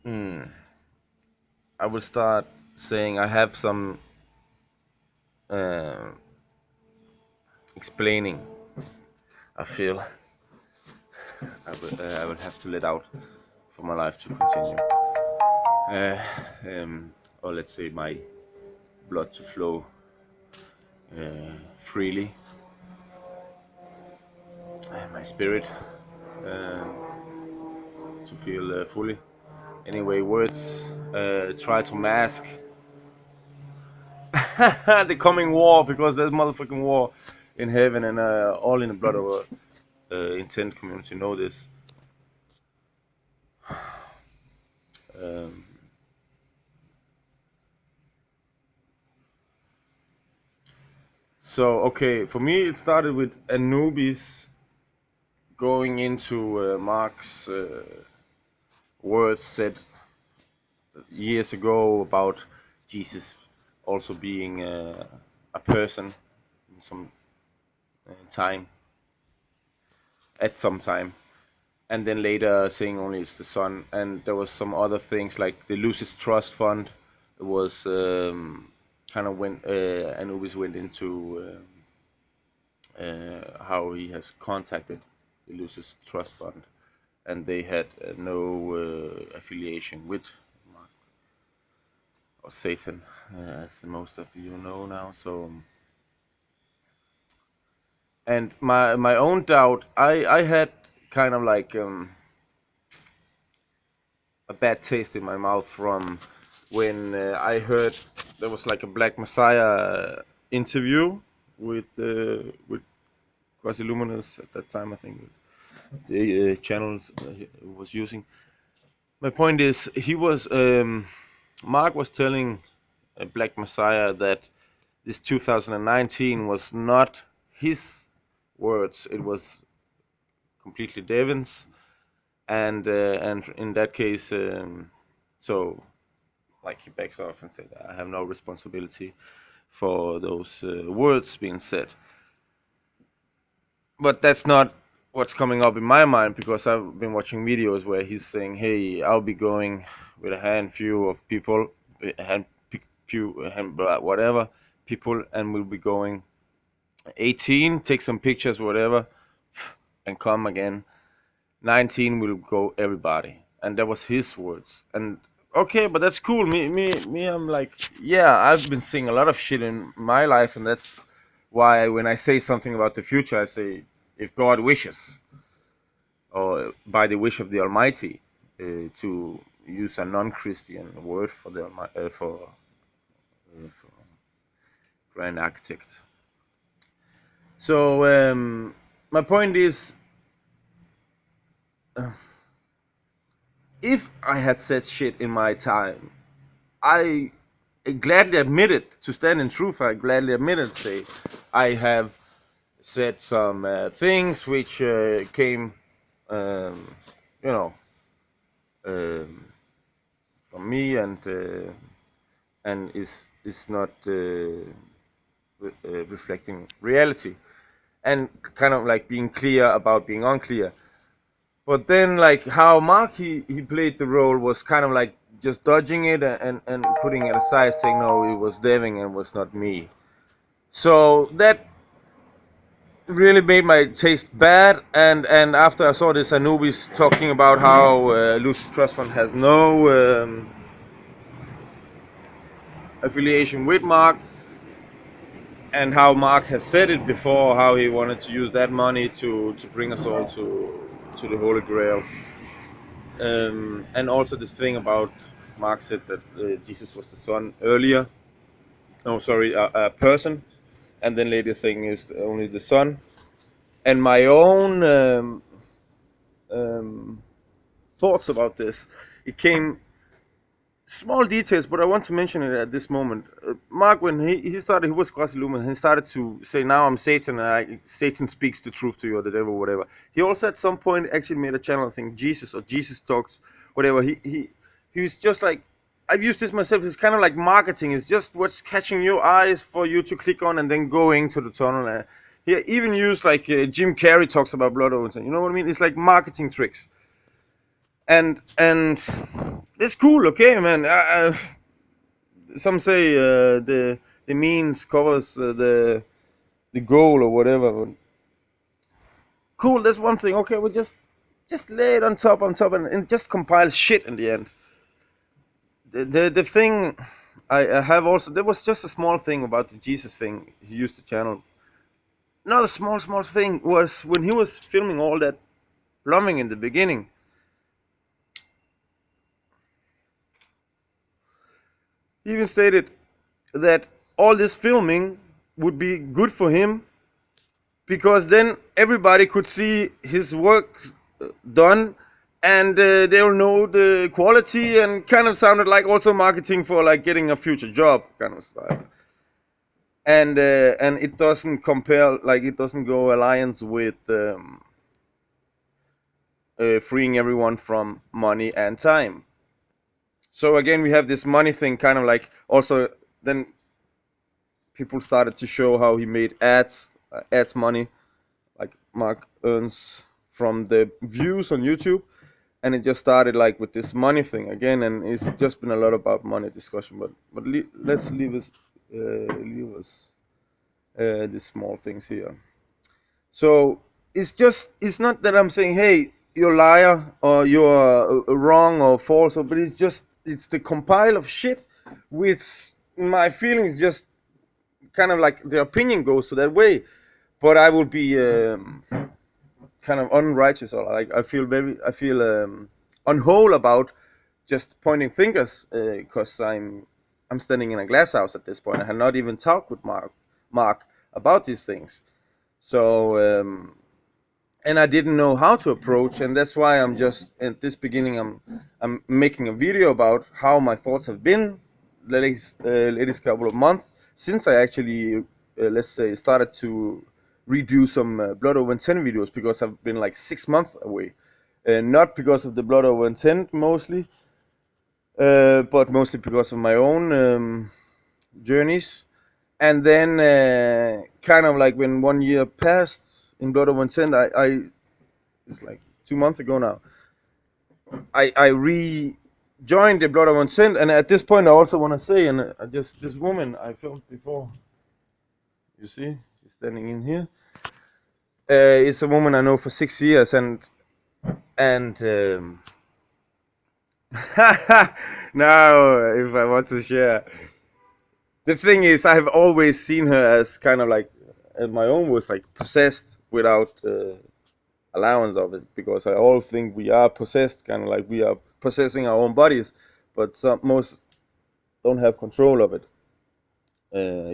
Hmm. I will start saying I have some uh, explaining. I feel I will have to let out for my life to continue, uh, or let's say my blood to flow freely, my spirit uh, to feel fully. Anyway, words try to mask the coming war because there's motherfucking war in heaven and all in the blood of our intent community know this. Um, so okay, for me it started with Anubis going into Mark's words said years ago about Jesus also being a person in some time at some time, and then later saying only it's the son. And there was some other things like the Lucis Trust Fund. It was kind of when Anubis went into how he has contacted the Lucis Trust Fund, and they had no affiliation with Mark or Satan, as most of you know now. So, and my own doubt, I had kind of like a bad taste in my mouth from when I heard there was like a Black Messiah interview with Quasi-Luminous at that time. I think the channels he was using. My point is, he was Mark was telling Black Messiah that this 2019 was not his words; it was completely Devin's, and in that case, so like he backs off and said, "I have no responsibility for those words being said." But that's not what's coming up in my mind because I've been watching videos where he's saying, "Hey, I'll be going with a handful of people, a hand whatever people, and we'll be going 18, take some pictures, whatever, and come again. 19 will go everybody." And that was his words. And okay, but that's cool. Me, I'm like, yeah, I've been seeing a lot of shit in my life, and that's why when I say something about the future, I say, if God wishes, or by the wish of the Almighty, to use a non-Christian word for the for Grand Architect. So my point is, if I had said shit in my time, I gladly admit it. To stand in truth, I gladly admit it. Say, I have said some things which came, um, you know, um, from me, and is not reflecting reality, and kind of like being clear about being unclear. But then, like how Mark he played the role was kind of like just dodging it and putting it aside, saying no, it was Devin and was not me. So that really made my taste bad. And after I saw this, Anubis talking about how Lucis Trust Fund has no affiliation with Mark, and how Mark has said it before, how he wanted to use that money to bring us all to the Holy Grail. And also this thing about Mark said that Jesus was the son earlier. No, sorry, a person, and then later saying is only the son. And my own um, thoughts about this, it came small details, but I want to mention it at this moment. Mark, when he started, he was quasi-luminous. He started to say, "Now I'm Satan, and Satan speaks the truth to you, or the devil, whatever." He also at some point actually made a channel, I think Jesus or Jesus Talks, whatever. He was just like, I've used this myself. It's kind of like marketing. It's just what's catching your eyes for you to click on and then going to the tunnel. He even used like Jim Carrey talks about blood owens. You know what I mean? It's like marketing tricks. And That's cool, okay, man. Some say the means covers the goal or whatever. But cool, that's one thing. Okay, we just lay it on top, and just compile shit in the end. The thing I have also, there was just a small thing about the Jesus thing. He used the channel. Another small thing was when he was filming all that plumbing in the beginning. He even stated that all this filming would be good for him because then everybody could see his work done, and they'll know the quality, and kind of sounded like also marketing for like getting a future job kind of style. And it doesn't compare, like it doesn't go alliance with freeing everyone from money and time. So again, we have this money thing, kind of like also then people started to show how he made ads money, like Mark earns from the views on YouTube, and it just started like with this money thing again, and it's just been a lot about money discussion. But let's leave us these small things here. So it's not that I'm saying, hey, you're a liar or you're wrong or false, but it's the compile of shit, which my feelings just kind of like the opinion goes to that way, but I will be kind of unrighteous, or like I feel unwhole about just pointing fingers because I'm standing in a glass house at this point. I have not even talked with Mark about these things. So and I didn't know how to approach, and that's why I'm just at this beginning. I'm making a video about how my thoughts have been the latest couple of months since I actually let's say started to redo some Blood Over Intent videos, because I've been like 6 months away, not because of the Blood Over Intent mostly, but mostly because of my own journeys. And then kind of like when 1 year passed in Blood Over Intent, I it's like 2 months ago now, I rejoined the Blood Over Intent, and at this point I also want to say, and just this woman I filmed before, you see, she's standing in here. It's a woman I know for 6 years, and now if I want to share, the thing is, I have always seen her as kind of like, as my own was like possessed without allowance of it, because I all think we are possessed, kind of like we are possessing our own bodies, but most don't have control of it,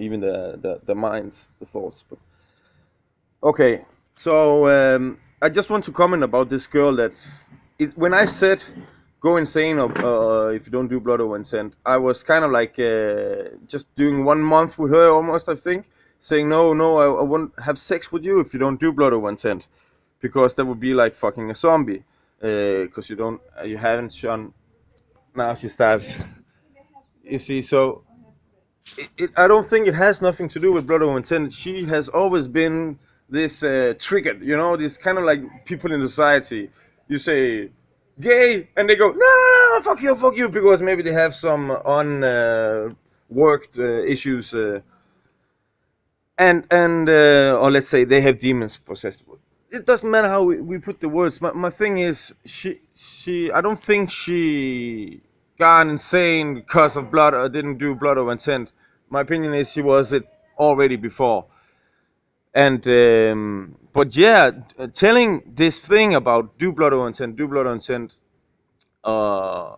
even the minds, the thoughts. But okay, so I just want to comment about this girl that when I said go insane or if you don't do Blood Over Intent, I was kind of like just doing 1 month with her almost, I think, saying no, I won't have sex with you if you don't do Blood Over Intent, because that would be like fucking a zombie, because you haven't shown. Now she starts. You see, so I don't think it has nothing to do with Blood Over Intent. She has always been this triggered, this kind of like people in society. You say gay, and they go no, fuck you, because maybe they have some unworked issues, and or let's say they have demons possessed. It doesn't matter how we put the words. My thing is, she I don't think she gone insane because of blood or didn't do Blood Over Intent. My opinion is she was it already before. And but yeah, telling this thing about do Blood Over Intent, uh,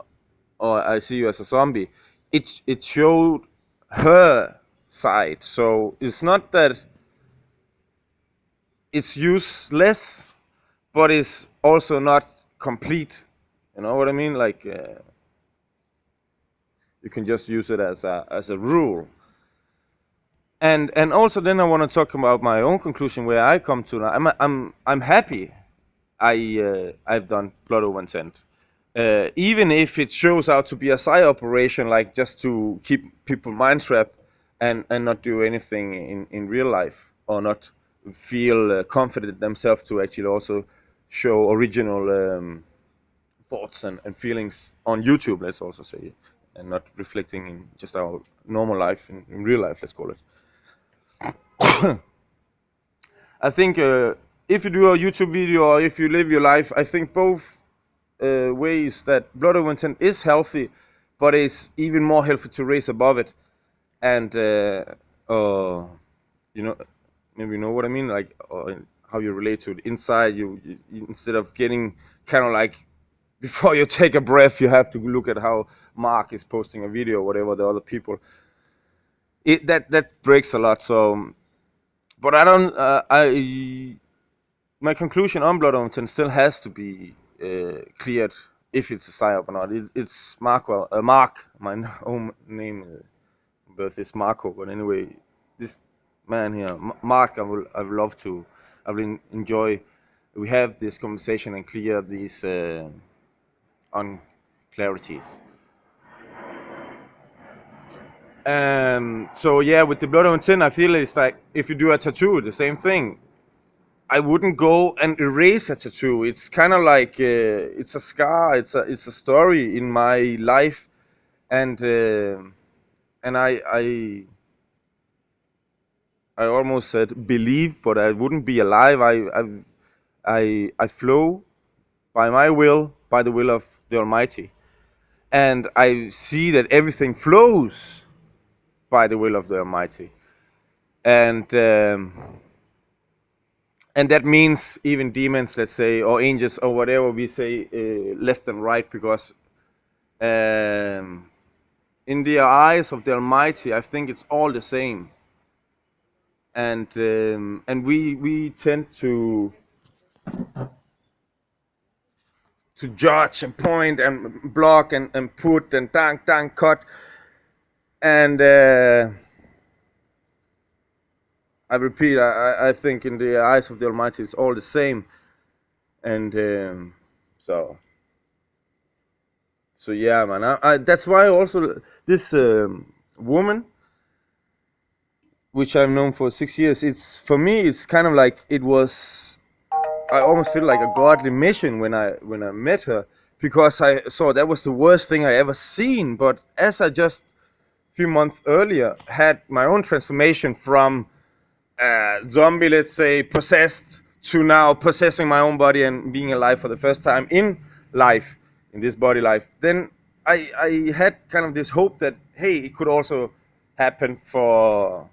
or I see you as a zombie, it showed her side. So it's not that it's useless, but it's also not complete. You know what I mean? Like you can just use it as a rule. And also then I want to talk about my own conclusion where I come to now. I'm happy I've done Blood Over Intent. Even if it shows out to be a side operation, like just to keep people mind trapped and not do anything in real life, or not feel confident themselves to actually also show original thoughts and feelings on YouTube, let's also say, and not reflecting in just our normal life, in real life, let's call it. I think if you do a YouTube video or if you live your life, I think both ways that blood over intent is healthy, but it's even more healthy to raise above it. And you know, maybe you know what I mean, like how you relate to it inside. You instead of getting kind of like before you take a breath, you have to look at how Mark is posting a video, or whatever the other people. That breaks a lot. So, but I don't. My conclusion on blood intent still has to be cleared if it's a psyop or not. It's Marco. Mark. My own name birth is Marco. But anyway, this man here, Mark. I would love to. I will enjoy. We have this conversation and clear these unclarities. So yeah, with the blood on tin, I feel it's like if you do a tattoo, the same thing. I wouldn't go and erase a tattoo. It's kind of like it's a scar. It's a story in my life, and I almost said believe, but I wouldn't be alive. I flow by my will, by the will of the Almighty, and I see that everything flows by the will of the Almighty, and that means even demons, let's say, or angels, or whatever we say, left and right, because in the eyes of the Almighty, I think it's all the same, and we tend to judge and point and block and put and dang cut, and I repeat, I think in the eyes of the Almighty it's all the same, and so yeah, man. That's why also this woman, which I've known for 6 years, it's for me it's kind of like it was. I almost feel like a godly mission when I met her, because I saw that was the worst thing I ever seen. But as I just a few months earlier had my own transformation from zombie, let's say, possessed, to now possessing my own body and being alive for the first time in life, in this body life, then I had kind of this hope that, hey, it could also happen for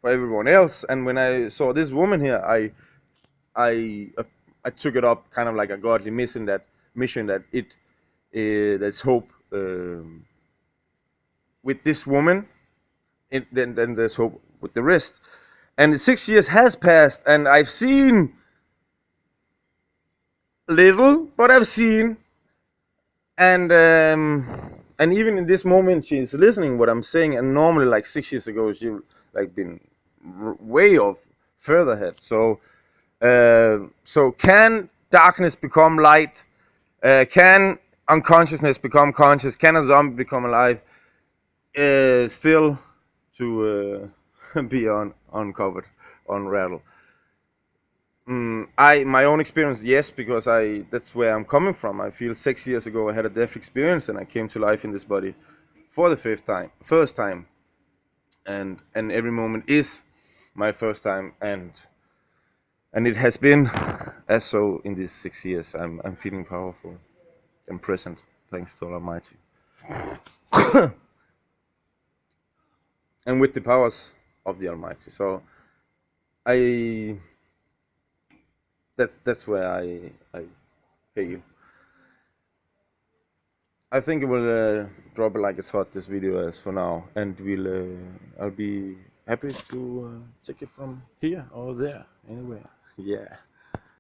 everyone else. And when I saw this woman here, I took it up kind of like a godly mission, that there's hope with this woman, then there's hope with the rest. And 6 years has passed, and I've seen little, but I've seen, and even in this moment, she's listening what I'm saying. And normally, like 6 years ago, she like been way off further ahead. So can darkness become light? Can unconsciousness become conscious? Can a zombie become alive? Still to be uncovered, unraveled. My own experience, yes, because that's where I'm coming from. I feel 6 years ago I had a death experience and I came to life in this body for the first time, and every moment is my first time, and it has been as so in these 6 years. I'm feeling powerful and present, thanks to Almighty, and with the powers of the Almighty. So that's where I hail. I think it will drop it like it's hot, this video, as for now, and I'll be happy to take it from here or there, anywhere. Yeah.